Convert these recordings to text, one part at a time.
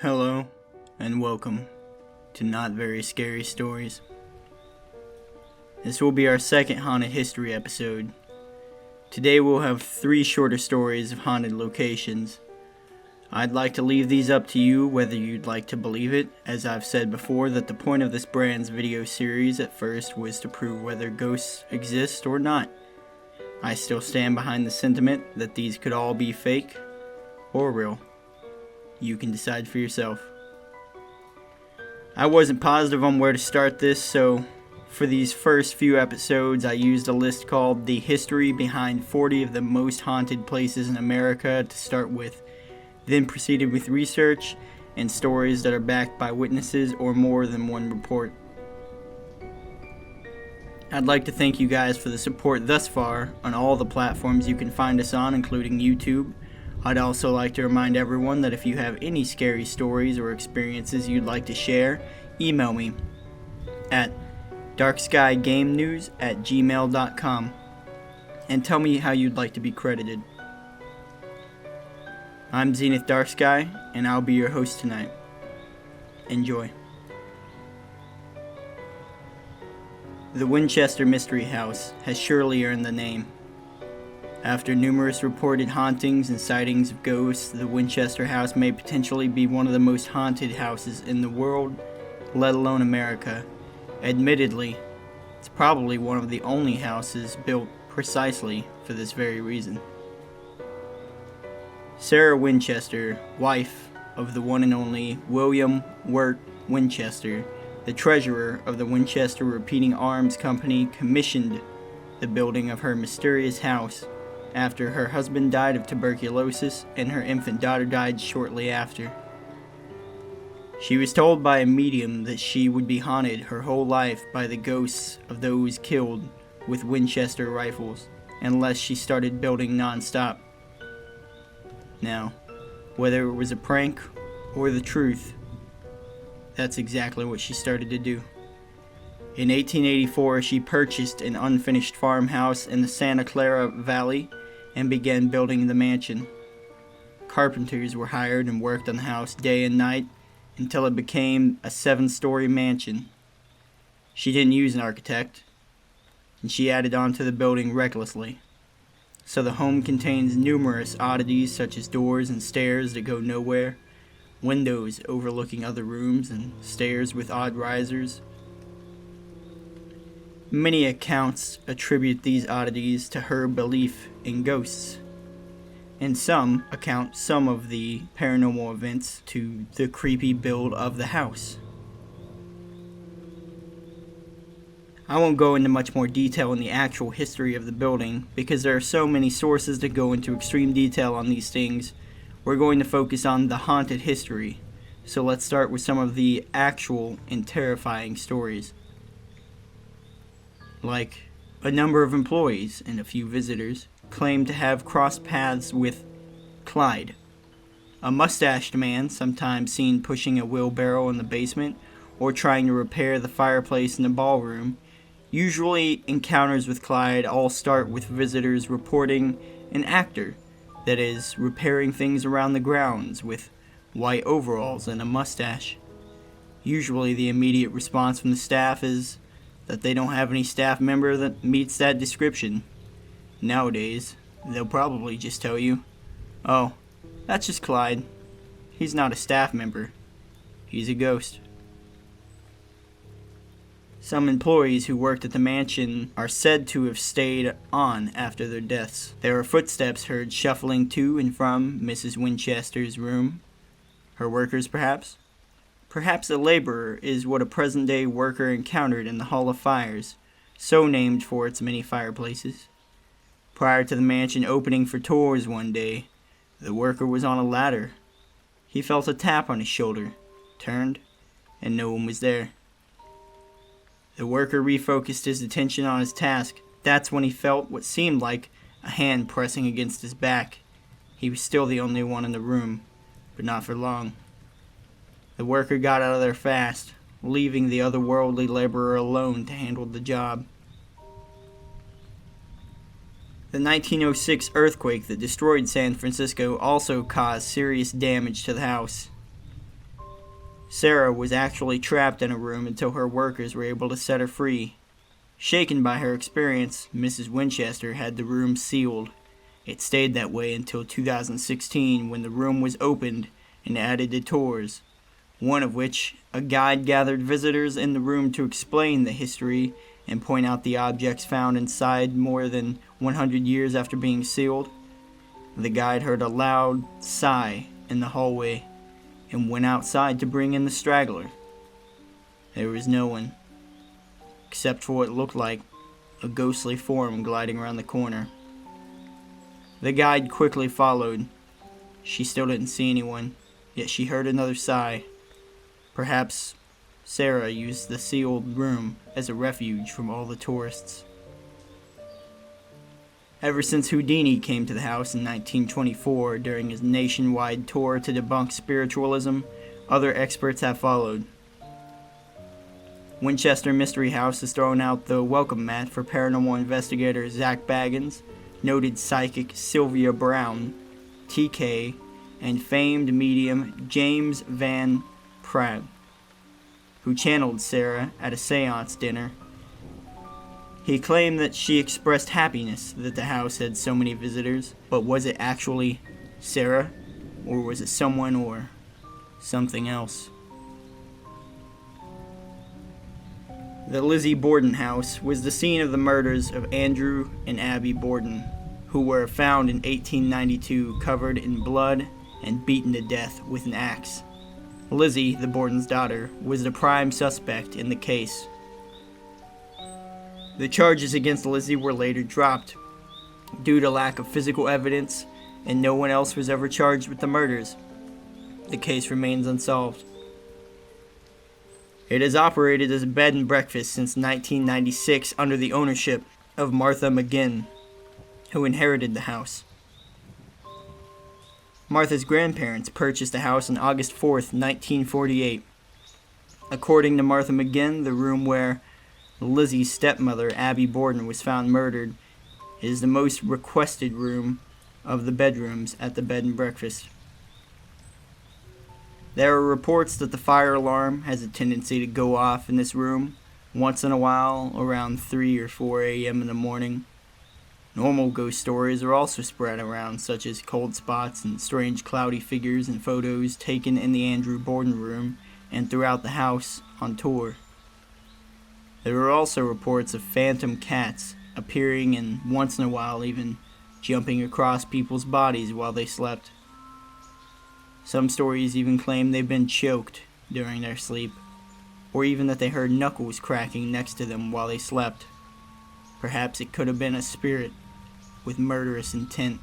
Hello, and welcome to Not Very Scary Stories. This will be our second haunted history episode. Today we'll have 3 shorter stories of haunted locations. I'd like to leave these up to you whether you'd like to believe it, as I've said before that the point of this brand's video series at first was to prove whether ghosts exist or not. I still stand behind the sentiment that these could all be fake or real. You can decide for yourself. I wasn't positive on where to start this, so for these first few episodes I used a list called The History Behind 40 of the Most Haunted Places in America to start with, then proceeded with research and stories that are backed by witnesses or more than one report. I'd like to thank you guys for the support thus far on all the platforms you can find us on, including YouTube. I'd also like to remind everyone that if you have any scary stories or experiences you'd like to share, email me at darksky.gamenews@gmail.com and tell me how you'd like to be credited. I'm Zenith Darksky, and I'll be your host tonight. Enjoy. The Winchester Mystery House has surely earned the name. After numerous reported hauntings and sightings of ghosts, the Winchester House may potentially be one of the most haunted houses in the world, let alone America. Admittedly, it's probably one of the only houses built precisely for this very reason. Sarah Winchester, wife of the one and only William Wirt Winchester, the treasurer of the Winchester Repeating Arms Company, commissioned the building of her mysterious house after her husband died of tuberculosis and her infant daughter died shortly after. She was told by a medium that she would be haunted her whole life by the ghosts of those killed with Winchester rifles unless she started building non-stop. Now, whether it was a prank or the truth, that's exactly what she started to do. In 1884, she purchased an unfinished farmhouse in the Santa Clara Valley and began building the mansion. Carpenters were hired and worked on the house day and night until it became a 7-story mansion. She didn't use an architect, and she added on to the building recklessly. So the home contains numerous oddities such as doors and stairs that go nowhere, windows overlooking other rooms, and stairs with odd risers. Many accounts attribute these oddities to her belief in ghosts, and some account some of the paranormal events to the creepy build of the house. I won't go into much more detail in the actual history of the building because there are so many sources that go into extreme detail on these things. We're going to focus on the haunted history, so let's start with some of the actual and terrifying stories. Like, a number of employees and a few visitors claim to have crossed paths with Clyde, a mustached man sometimes seen pushing a wheelbarrow in the basement or trying to repair the fireplace in the ballroom. Usually, encounters with Clyde all start with visitors reporting an actor that is repairing things around the grounds with white overalls and a mustache. Usually, the immediate response from the staff is that they don't have any staff member that meets that description. Nowadays, they'll probably just tell you, "Oh, that's just Clyde. He's not a staff member. He's a ghost." Some employees who worked at the mansion are said to have stayed on after their deaths. There are footsteps heard shuffling to and from Mrs. Winchester's room. Her workers, perhaps? Perhaps a laborer is what a present-day worker encountered in the Hall of Fires, so named for its many fireplaces. Prior to the mansion opening for tours one day, the worker was on a ladder. He felt a tap on his shoulder, turned, and no one was there. The worker refocused his attention on his task. That's when he felt what seemed like a hand pressing against his back. He was still the only one in the room, but not for long. The worker got out of there fast, leaving the otherworldly laborer alone to handle the job. The 1906 earthquake that destroyed San Francisco also caused serious damage to the house. Sarah was actually trapped in a room until her workers were able to set her free. Shaken by her experience, Mrs. Winchester had the room sealed. It stayed that way until 2016, when the room was opened and added to tours, one of which a guide gathered visitors in the room to explain the history and point out the objects found inside more than 100 years after being sealed. The guide heard a loud sigh in the hallway and went outside to bring in the straggler. There was no one, except for what looked like a ghostly form gliding around the corner. The guide quickly followed. She still didn't see anyone, yet she heard another sigh. Perhaps Sarah used the sealed room as a refuge from all the tourists. Ever since Houdini came to the house in 1924 during his nationwide tour to debunk spiritualism, other experts have followed. Winchester Mystery House has thrown out the welcome mat for paranormal investigator Zach Baggins, noted psychic Sylvia Brown, TK, and famed medium James Van Praagh, who channeled Sarah at a seance dinner. He claimed that she expressed happiness that the house had so many visitors, but was it actually Sarah, or was it someone or something else? The Lizzie Borden house was the scene of the murders of Andrew and Abby Borden, who were found in 1892 covered in blood and beaten to death with an axe. Lizzie, the Borden's daughter, was the prime suspect in the case. The charges against Lizzie were later dropped due to lack of physical evidence, and no one else was ever charged with the murders. The case remains unsolved. It has operated as a bed and breakfast since 1996 under the ownership of Martha McGinn, who inherited the house. Martha's grandparents purchased the house on August 4th, 1948. According to Martha McGinn, the room where Lizzie's stepmother, Abby Borden, was found murdered is the most requested room of the bedrooms at the bed and breakfast. There are reports that the fire alarm has a tendency to go off in this room once in a while around 3 or 4 a.m. in the morning. Normal ghost stories are also spread around, such as cold spots and strange cloudy figures in photos taken in the Andrew Borden room and throughout the house on tour. There are also reports of phantom cats appearing and once in a while even jumping across people's bodies while they slept. Some stories even claim they've been choked during their sleep, or even that they heard knuckles cracking next to them while they slept. Perhaps it could have been a spirit with murderous intent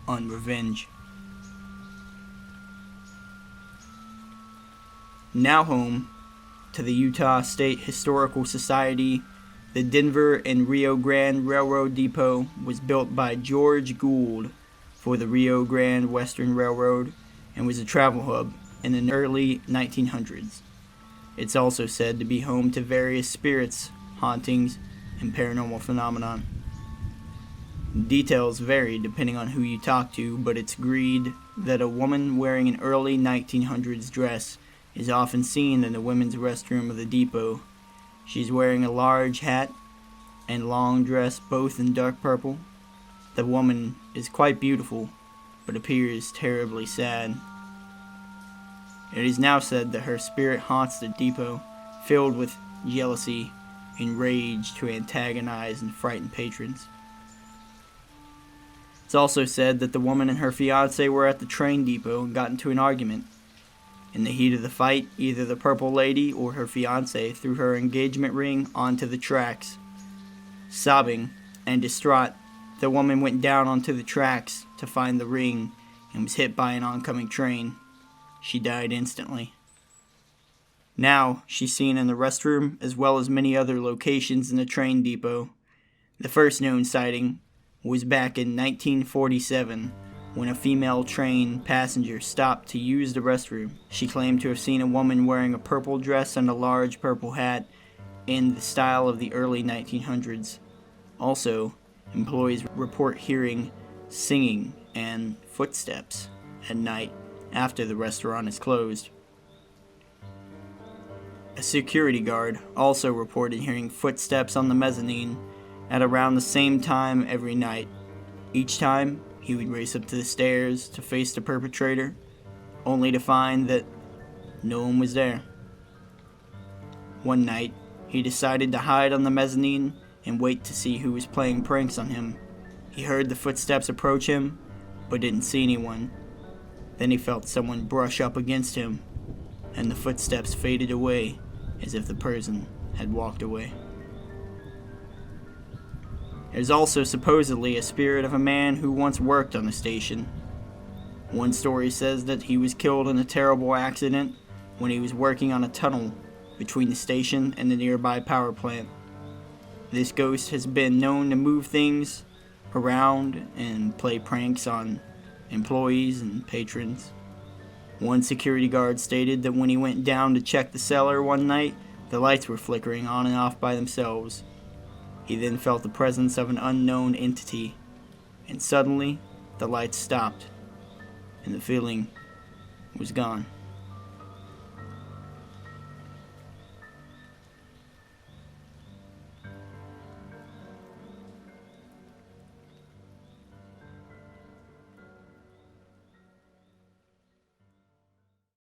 on revenge. Now home to the Utah State Historical Society, the Denver and Rio Grande Railroad Depot was built by George Gould for the Rio Grande Western Railroad and was a travel hub in the early 1900s. It's also said to be home to various spirits, hauntings, and paranormal phenomenon. Details vary depending on who you talk to, but it's agreed that a woman wearing an early 1900s dress is often seen in the women's restroom of the depot. She's wearing a large hat and long dress, both in dark purple. The woman is quite beautiful, but appears terribly sad. It is now said that her spirit haunts the depot, filled with jealousy and rage to antagonize and frighten patrons. It's also said that the woman and her fiancé were at the train depot and got into an argument. In the heat of the fight, either the purple lady or her fiancé threw her engagement ring onto the tracks. Sobbing and distraught, the woman went down onto the tracks to find the ring and was hit by an oncoming train. She died instantly. Now, she's seen in the restroom as well as many other locations in the train depot. The first known sighting was back in 1947 when a female train passenger stopped to use the restroom. She claimed to have seen a woman wearing a purple dress and a large purple hat in the style of the early 1900s. Also, employees report hearing singing and footsteps at night after the restaurant is closed. A security guard also reported hearing footsteps on the mezzanine at around the same time every night. Each time, he would race up to the stairs to face the perpetrator, only to find that no one was there. One night, he decided to hide on the mezzanine and wait to see who was playing pranks on him. He heard the footsteps approach him, but didn't see anyone. Then he felt someone brush up against him, and the footsteps faded away as if the person had walked away. There's also supposedly a spirit of a man who once worked on the station. One story says that he was killed in a terrible accident when he was working on a tunnel between the station and the nearby power plant. This ghost has been known to move things around and play pranks on employees and patrons. One security guard stated that when he went down to check the cellar one night, the lights were flickering on and off by themselves. He then felt the presence of an unknown entity, and suddenly the lights stopped, and the feeling was gone.